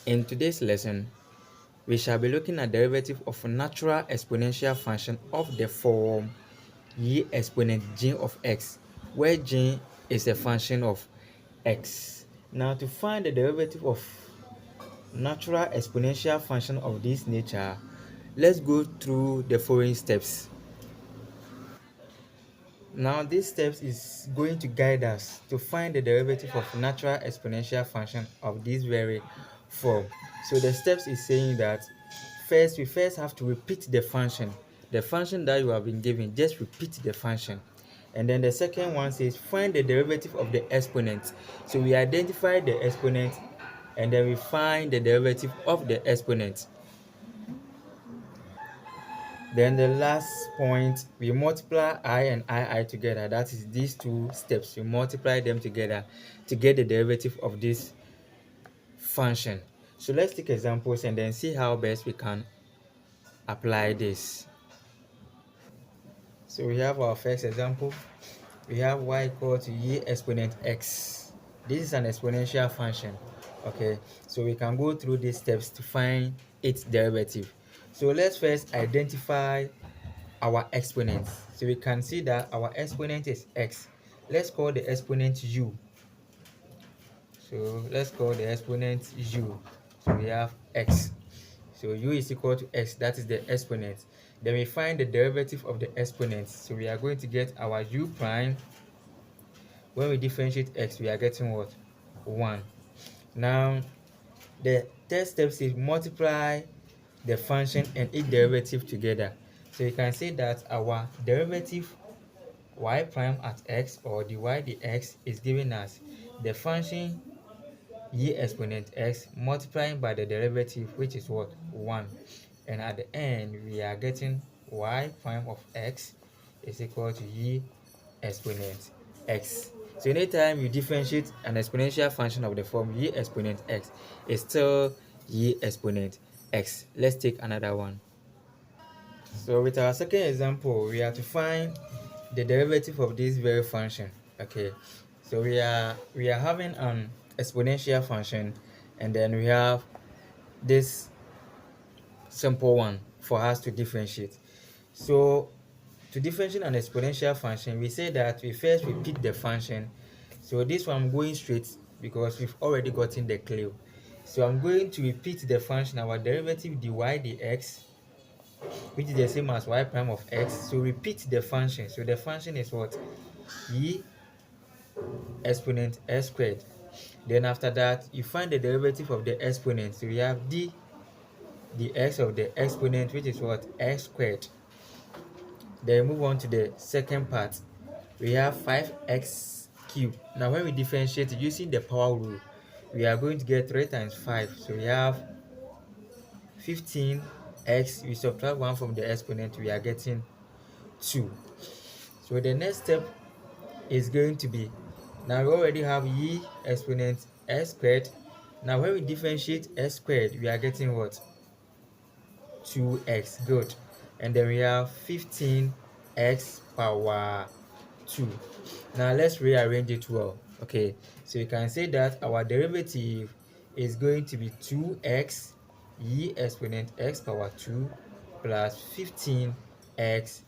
In today's lesson, we shall be looking at derivative of a natural exponential function of the form y exponent g of x, where g is a function of x. Now, to find the derivative of natural exponential function of this nature, let's go through the following steps. Now, these steps is going to guide us to find the derivative of natural exponential function of this very form. So the steps is saying that we first have to repeat the function. The function that you have been given, just repeat the function. And then the second one says find the derivative of the exponent. So we identify the exponent and then we find the derivative of the exponent. Then the last point, we multiply I and I together. That is these two steps. We multiply them together to get the derivative of this function. So let's take examples and then see how best we can apply this. So we have our first example. We have y equal to y exponent x. This is an exponential function. Okay, so we can go through these steps to find its derivative. So let's first identify our exponents. So we can see that our exponent is x. Let's call the exponent u. So let's call the exponent u. So we have x. So u is equal to x, that is the exponent. Then we find the derivative of the exponent. So we are going to get our u prime. When we differentiate x, we are getting what? 1. Now, the third step is multiply the function and its derivative together. So you can say that our derivative y prime at x, or dy dx, is giving us the function y exponent x multiplying by the derivative, which is what? 1. And at the end, we are getting y prime of x is equal to y exponent x. So anytime you differentiate an exponential function of the form y exponent x, it's still y exponent x. Let's take another one. So with our second example, we have to find the derivative of this very function. Okay, so we are having an exponential function, and then we have this simple one for us to differentiate. So to differentiate an exponential function, we say that we first repeat the function. So this one I'm going straight because we've already gotten the clue. So I'm going to repeat the function, our derivative dy dx, which is the same as y prime of x. So repeat the function. So the function is what? Y exponent x squared. Then after that, you find the derivative of the exponent. So we have the x of the exponent, which is what? X squared. Then move on to the second part. We have 5x cubed. Now when we differentiate using the power rule, we are going to get 3 times 5. So we have 15x. We subtract 1 from the exponent, we are getting 2. So the next step is going to be, now we already have y exponent x squared. Now when we differentiate x squared, we are getting what? 2x. Good. And then we have 15x power 2. Now let's rearrange it well. Okay, so you can say that our derivative is going to be 2x y exponent x power 2 plus 15x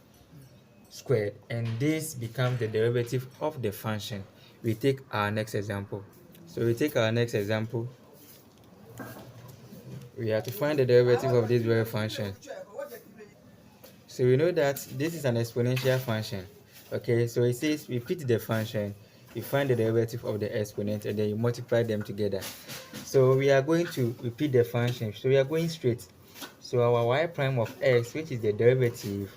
squared, and this becomes the derivative of the function. We take our next example. So we take our next example. We have to find the derivative of this very function. So we know that this is an exponential function. Okay, so it says repeat the function, you find the derivative of the exponent, and then you multiply them together. So we are going to repeat the function. So we are going straight. So our y prime of x, which is the derivative,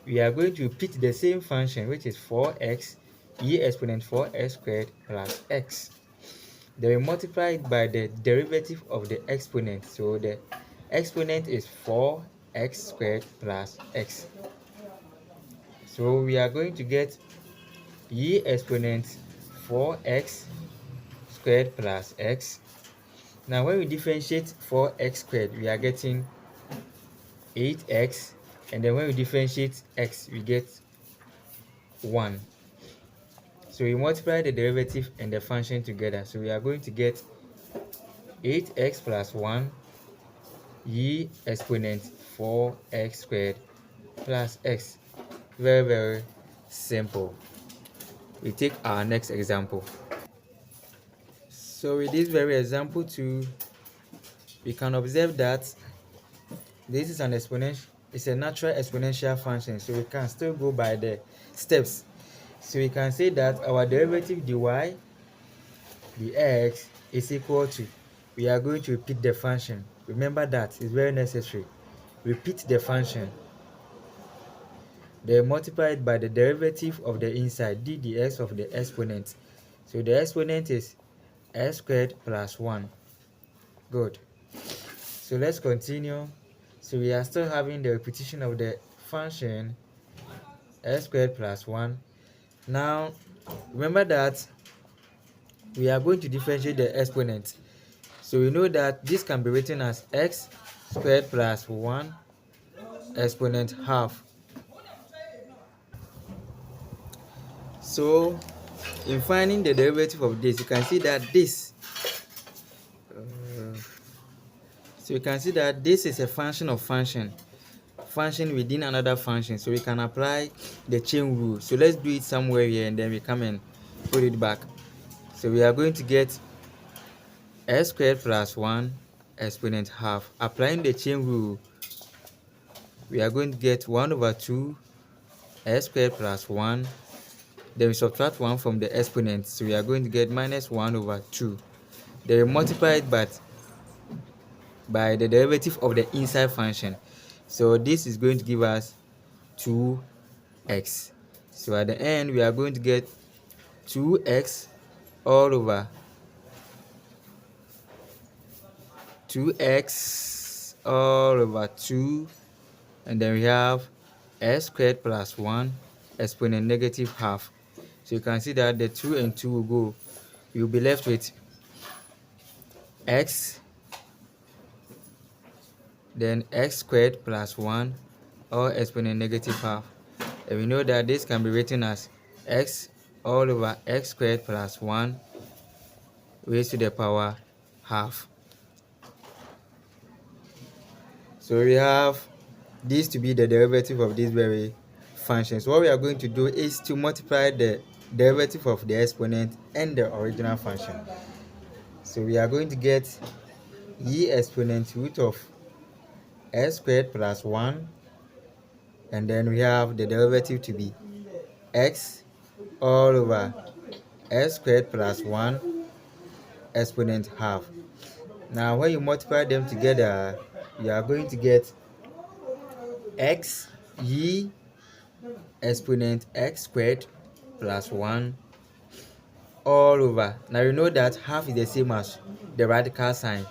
we are going to repeat the same function, which is 4x e exponent 4x squared plus x. Then we multiply it by the derivative of the exponent. So the exponent is 4x squared plus x. So we are going to get e exponent 4x squared plus x. Now when we differentiate 4x squared, we are getting 8x, and then when we differentiate x, we get 1. So we multiply the derivative and the function together. So we are going to get 8x plus 1 y exponent 4x squared plus x. Very, very simple. We take our next example. So with this very example too, we can observe that this is an exponential, it's a natural exponential function, so we can still go by the steps. So we can say that our derivative dy dx is equal to, we are going to repeat the function. Remember that, it's very necessary. Repeat the function, then multiplied by the derivative of the inside, d dx of the exponent. So the exponent is x squared plus 1. Good. So let's continue. So we are still having the repetition of the function x squared plus 1. Now remember that we are going to differentiate the exponent. So we know that this can be written as x squared plus 1 exponent half. So in finding the derivative of this, you can see that this is a function of function within another function. So we can apply the chain rule. So let's do it somewhere here and then we come and put it back. So we are going to get x squared plus 1 exponent half. Applying the chain rule, we are going to get 1 over 2 x squared plus 1. Then we subtract 1 from the exponent, so we are going to get minus 1 over 2. Then we multiply it by the derivative of the inside function. So this is going to give us 2x. So at the end, we are going to get 2x all over 2x all over 2, and then we have x squared plus 1 exponent negative half. So you can see that the 2 and 2 will go. You'll be left with x, then x squared plus 1 or exponent negative half. And we know that this can be written as x all over x squared plus 1 raised to the power half. So we have this to be the derivative of this very function. So what we are going to do is to multiply the derivative of the exponent and the original function. So we are going to get e exponent root of x squared plus 1, and then we have the derivative to be x all over x squared plus 1 exponent half. Now when you multiply them together, you are going to get x e exponent x squared plus 1 all over. Now you know that half is the same as the radical sign,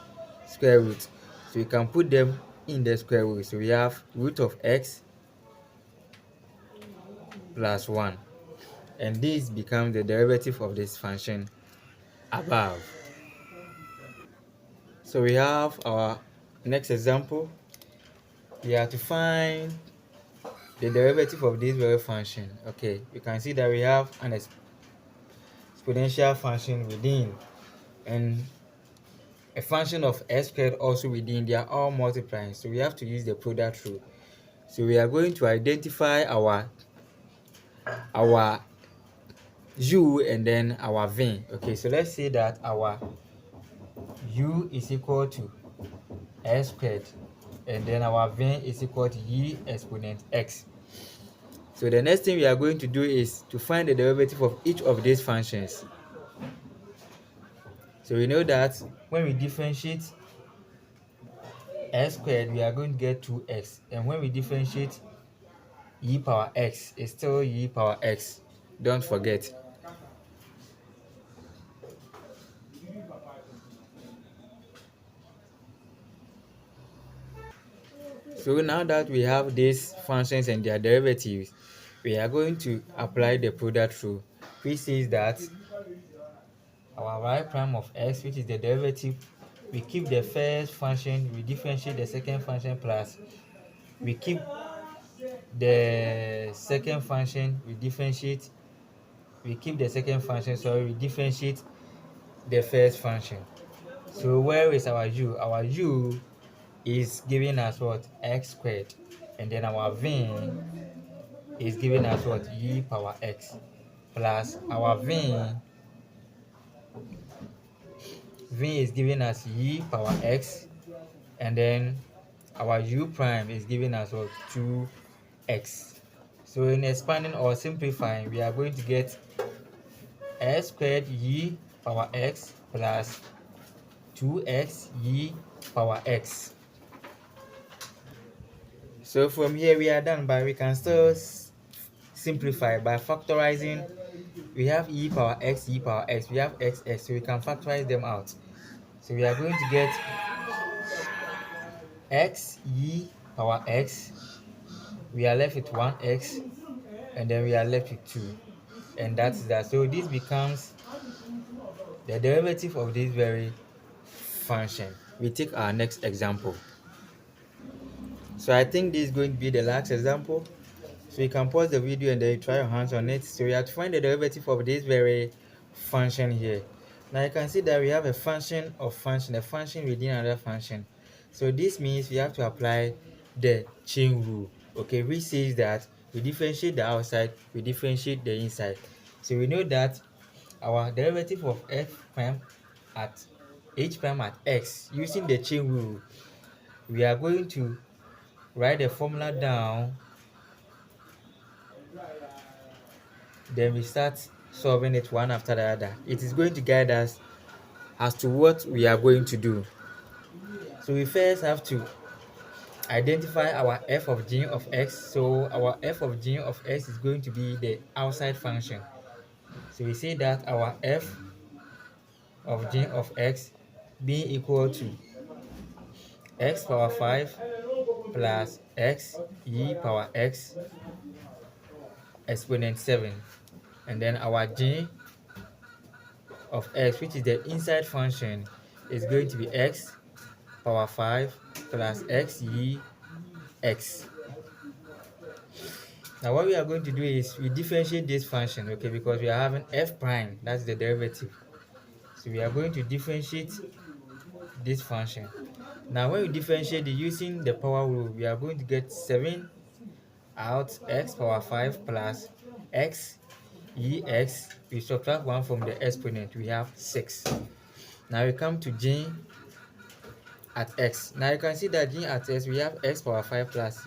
square root. So you can put them in the square root. So we have root of x plus 1. And this becomes the derivative of this function above. So we have our next example. We have to find the derivative of this very function. Okay, you can see that we have an exponential function within and a function of x squared also within. They are all multiplying, so we have to use the product rule. So we are going to identify our u and then our v. Okay, so let's say that our u is equal to x squared and then our v is equal to e exponent x. So the next thing we are going to do is to find the derivative of each of these functions. So we know that when we differentiate x squared, we are going to get 2x, and when we differentiate e power x, it's still e power x. Don't forget. So now that we have these functions and their derivatives, we are going to apply the product rule, which says that our y prime of x, which is the derivative, we keep the first function, we differentiate the second function, plus we keep the second function, we keep the second function, sorry, we differentiate the first function. So where is our u? Our u is giving us what? X squared. And then our v is giving us what? E power x. Plus our v is giving us e power x. And then our u prime is giving us what? 2x. So in expanding or simplifying, we are going to get x squared e power x plus 2x e power x. So from here we are done, but we can still simplify by factorizing. We have e power x, we have xx, so we can factorize them out. So we are going to get x e power x, we are left with 1x, and then we are left with 2. And that's that. So this becomes the derivative of this very function. We take our next example. So I think this is going to be the last example. So you can pause the video and then you try your hands on it. So we have to find the derivative of this very function here. Now you can see that we have a function of function, a function within another function. So this means we have to apply the chain rule, okay, which says that we differentiate the outside, we differentiate the inside. So we know that our derivative of f prime at h prime at x using the chain rule, we are going to write the formula down, then we start solving it one after the other. It is going to guide us as to what we are going to do. So we first have to identify our f of g of x. So our f of g of x is going to be the outside function. So we say that our f of g of x being equal to x power 5 plus x e power x exponent 7. And then our g of x, which is the inside function, is going to be x power 5 plus x e x. Now what we are going to do is we differentiate this function, okay, because we are having f prime, that's the derivative. So we are going to differentiate this function. Now when we differentiate using the power rule, we are going to get 7 out x power 5 plus x ex. We subtract 1 from the exponent, we have 6. Now we come to g at x. Now you can see that g at x, we have x power 5 plus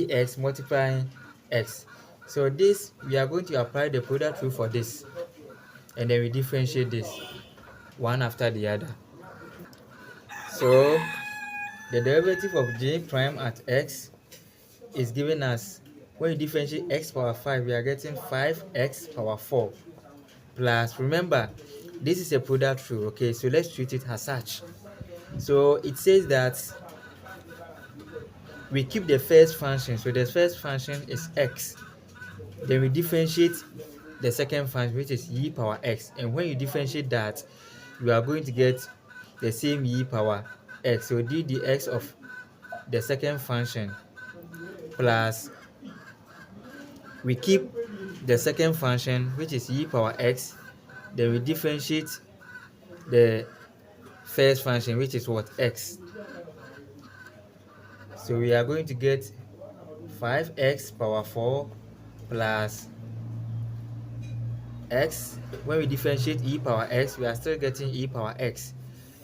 ex multiplying x. So this, we are going to apply the product rule for this, and then we differentiate this one after the other. So the derivative of g prime at x is giving us, when you differentiate x power 5, we are getting 5x power 4 plus, remember this is a product rule, okay, so let's treat it as such. So it says that we keep the first function, so the first function is x, then we differentiate the second function, which is e power x, and when you differentiate that, you are going to get the same e power x. So d dx of the second function plus, we keep the second function, which is e power x, then we differentiate the first function, which is what? X. So we are going to get 5x power 4 plus x. When we differentiate e power x, we are still getting e power x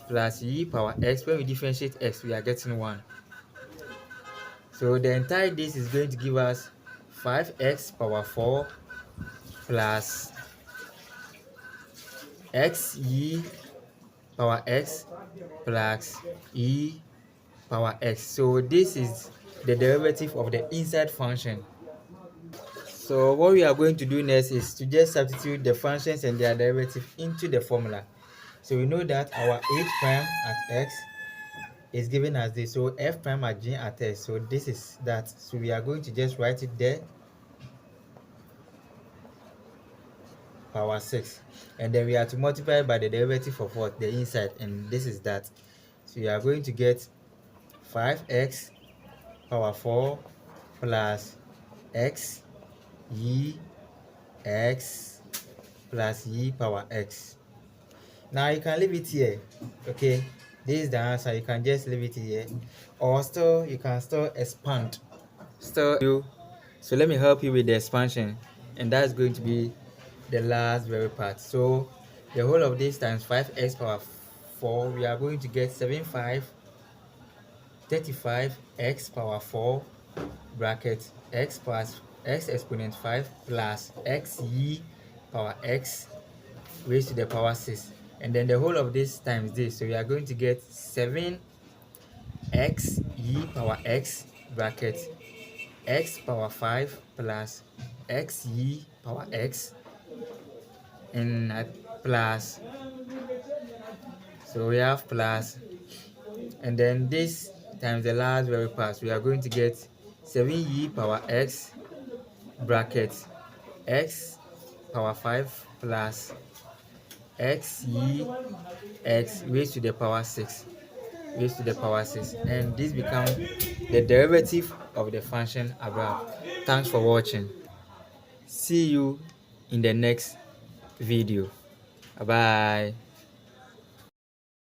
plus e power x. When we differentiate x, we are getting 1. So the entire this is going to give us 5x power 4 plus x e power x plus e power x. So this is the derivative of the inside function. So what we are going to do next is to just substitute the functions and their derivative into the formula. So we know that our h prime at x is given as this, so f prime at g at x, so this is that. So we are going to just write it there, power 6, and then we have to multiply by the derivative of what? The inside, and this is that. So we are going to get 5x power 4 plus x e x plus e power x. Now you can leave it here. Okay, this is the answer. You can just leave it here, or still you can still expand. So let me help you with the expansion, and that's going to be the last very part. So the whole of this times 5x power 4, we are going to get 35 x power 4 bracket x plus x exponent 5 plus x e power x raised to the power 6, and then the whole of this times this, so we are going to get 7 x e power x bracket x power 5 plus x e power x and plus, so we have plus, and then this times the last very part, we are going to get 7e power x bracket x power 5 plus x e x raised to the power 6, and this becomes the derivative of the function above. Thanks for watching. See you in the next video. Bye bye.